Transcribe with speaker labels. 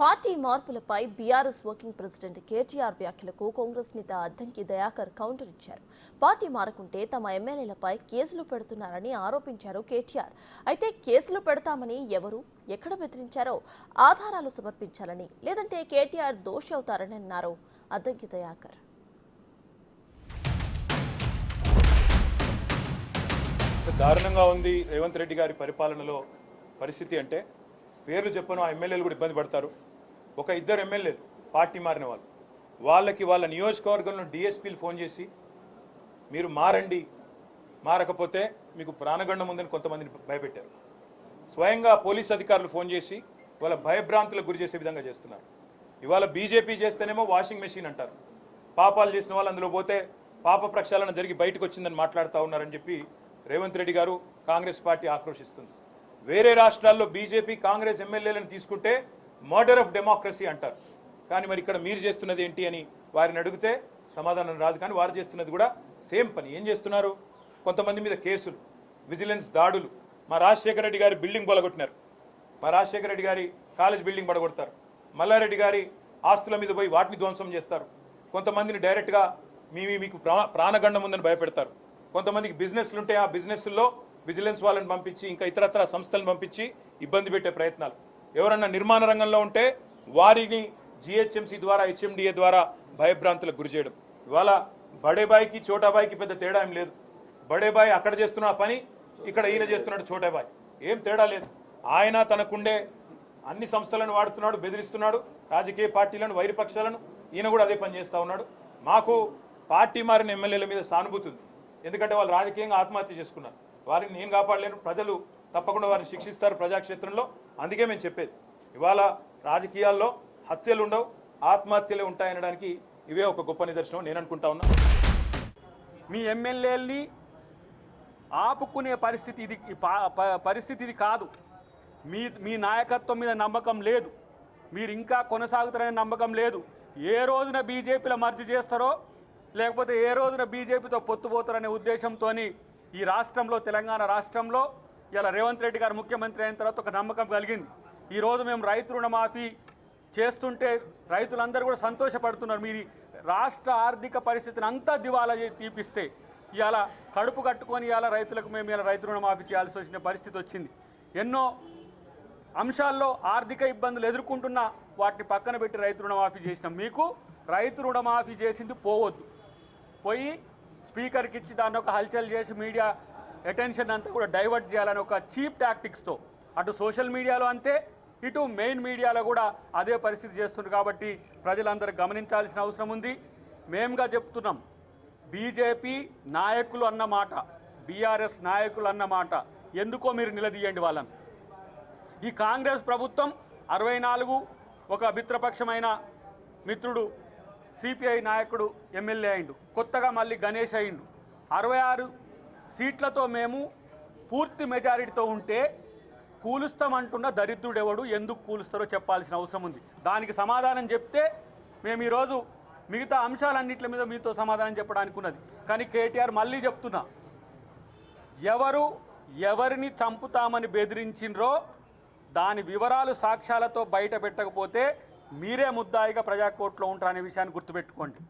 Speaker 1: Party మార్పులపై BRS working president KTR వ్యాఖ్యలకు కాంగ్రెస్ నేత అద్దంకి దయాకర్ కౌంటర్ ఇచ్చారు. పార్టీ మారకుంటే తమ ఎమ్మెల్యేలపై కేసులు పెడుతున్నారని ఆరోపించారు కేటీఆర్. అయితే కేసులు పెడతామని ఎవరు ఎక్కడ బెదిరించారో ఆధారాలు సమర్పించాలని, లేదంటే కేటీఆర్ దోషి అవుతారని అన్నారు అద్దంకి దయాకర్.
Speaker 2: దారుణంగా ఉంది రేవంత్ రెడ్డి గారి పరిపాలనలో పరిస్థితి. అంటే పేర్లు చెప్పను, ఆ ఎమ్మెల్యేలు కూడా ఇబ్బంది పడతారు. ఒక ఇద్దరు ఎమ్మెల్యేలు పార్టీ మారిన వాళ్ళకి వాళ్ళ నియోజకవర్గంలో డిఎస్పీలు ఫోన్ చేసి మీరు మారండి, మారకపోతే మీకు ప్రాణగండం ఉందని కొంతమందిని భయపెట్టారు. స్వయంగా పోలీస్ అధికారులు ఫోన్ చేసి వాళ్ళ భయభ్రాంతులకు గురి చేసే విధంగా చేస్తున్నారు. ఇవాళ బీజేపీ చేస్తేనేమో వాషింగ్ మెషిన్ అంటారు, పాపాలు చేసిన వాళ్ళు అందులో పోతే పాప ప్రక్షాళన జరిగి బయటకు వచ్చిందని మాట్లాడుతూ ఉన్నారని చెప్పి రేవంత్ రెడ్డి గారు కాంగ్రెస్ పార్టీ ఆక్రోశిస్తుంది. వేరే రాష్ట్రాల్లో బీజేపీ కాంగ్రెస్ ఎమ్మెల్యేలను తీసుకుంటే మర్డర్ ఆఫ్ డెమోక్రసీ అంటారు. కానీ మరి ఇక్కడ మీరు చేస్తున్నది ఏంటి అని వారిని అడిగితే సమాధానం రాదు. కానీ వారు చేస్తున్నది కూడా సేమ్ పని. ఏం చేస్తున్నారు? కొంతమంది మీద కేసులు, విజిలెన్స్ దాడులు. మా రాజశేఖర రెడ్డి గారి బిల్డింగ్ పడగొట్టినారు, మా రాజశేఖర రెడ్డి గారి కాలేజ్ బిల్డింగ్ పడగొడతారు. మల్లారెడ్డి గారి ఆస్తుల మీద పోయి వాటిని ధ్వంసం చేస్తారు. కొంతమందిని డైరెక్ట్గా మీకు ప్రాణగండం ఉందని భయపెడతారు. కొంతమందికి బిజినెస్లు ఉంటే ఆ బిజినెస్లో విజిలెన్స్ వాళ్ళని పంపించి ఇంకా ఇతరత్ర సంస్థలను పంపించి ఇబ్బంది పెట్టే ప్రయత్నాలు. ఎవరన్నా నిర్మాణ రంగంలో ఉంటే వారిని జిహెచ్ఎంసీ ద్వారా, హెచ్ఎండిఏ ద్వారా భయభ్రాంతులకు గురి చేయడం. ఇవాళ బడేబాయికి చోటాబాయికి పెద్ద తేడా ఏం లేదు. బడేబాయి అక్కడ చేస్తున్న పని ఇక్కడ ఈయన చేస్తున్నాడు చోటాబాయి, ఏం తేడా లేదు. ఆయన తనకుండే అన్ని సంస్థలను వాడుతున్నాడు, బెదిరిస్తున్నాడు రాజకీయ పార్టీలను, వైరపక్షాలను. ఈయన కూడా అదే పని చేస్తూ ఉన్నాడు. మాకు పార్టీ మారిన ఎమ్మెల్యేల మీద సానుభూతి ఉంది. ఎందుకంటే వాళ్ళు రాజకీయంగా ఆత్మహత్య చేసుకున్నారు. వారిని నేను కాపాడలేను, ప్రజలు తప్పకుండా వారిని శిక్షిస్తారు ప్రజాక్షేత్రంలో. అందుకే మేము చెప్పేది, ఇవాళ రాజకీయాల్లో హత్యలు ఉండవు, ఆత్మహత్యలే ఉంటాయనడానికి ఇవే ఒక గొప్ప నిదర్శనం నేను అనుకుంటా ఉన్నా.
Speaker 3: మీ ఎమ్మెల్యేలని ఆపుకునే పరిస్థితి ఇది కాదు. మీ నాయకత్వం మీద నమ్మకం లేదు, మీరు ఇంకా కొనసాగుతారనే నమ్మకం లేదు. ఏ రోజున బీజేపీలో మర్జీ చేస్తారో, లేకపోతే ఏ రోజున బీజేపీతో పొత్తుపోతారనే ఉద్దేశంతో ఈ రాష్ట్రంలో, తెలంగాణ రాష్ట్రంలో ఇలా రేవంత్ రెడ్డి గారు ముఖ్యమంత్రి అయిన తర్వాత ఒక నమ్మకం కలిగింది. ఈరోజు మేము రైతు రుణమాఫీ చేస్తుంటే రైతులందరూ కూడా సంతోషపడుతున్నారు. మీరు రాష్ట్ర ఆర్థిక పరిస్థితిని అంతా దివాలా తీపిస్తే ఇవాళ కడుపు కట్టుకొని ఇవాళ రైతులకు మేము ఇలా రైతు రుణమాఫీ చేయాల్సి వచ్చిన పరిస్థితి వచ్చింది. ఎన్నో అంశాల్లో ఆర్థిక ఇబ్బందులు ఎదుర్కొంటున్నా వాటిని పక్కన పెట్టి రైతు రుణమాఫీ చేసినాం. మీకు రైతు రుణమాఫీ చేసింది పోవద్దు, పోయి స్పీకర్కి ఇచ్చి దాన్ని ఒక హల్చల్ చేసి మీడియా అటెన్షన్ అంతా కూడా డైవర్ట్ చేయాలని ఒక చీప్ టాక్టిక్స్తో అటు సోషల్ మీడియాలో అంతే, ఇటు మెయిన్ మీడియాలో కూడా అదే పరిస్థితి చేస్తుంది. కాబట్టి ప్రజలందరూ గమనించాల్సిన అవసరం ఉంది. మేముగా చెప్తున్నాం, బీజేపీ నాయకులు అన్నమాట, బీఆర్ఎస్ నాయకులు అన్నమాట ఎందుకో మీరు నిలదీయండి వాళ్ళని. ఈ కాంగ్రెస్ ప్రభుత్వం 64 ఒక మిత్రపక్షమైన మిత్రుడు సిపిఐ నాయకుడు ఎమ్మెల్యే అయిండు, కొత్తగా మళ్ళీ గణేష్ అయిండు. 66 సీట్లతో మేము పూర్తి మెజారిటీతో ఉంటే కూలుస్తామంటున్న దరిద్రుడెవడు, ఎందుకు కూలుస్తారో చెప్పాల్సిన అవసరం ఉంది. దానికి సమాధానం చెప్తే మేము ఈరోజు మిగతా అంశాలన్నింటి మీద మీతో సమాధానం చెప్పడానికి ఉన్నది. కానీ కేటీఆర్ మళ్ళీ చెప్తున్నా, ఎవరిని చంపుతామని బెదిరించినరో దాని వివరాలు సాక్ష్యాలతో బయట పెట్టకపోతే మీరే ముద్దాయిగా ప్రజాకోర్టులో ఉంటారనే విషయాన్ని గుర్తుపెట్టుకోండి.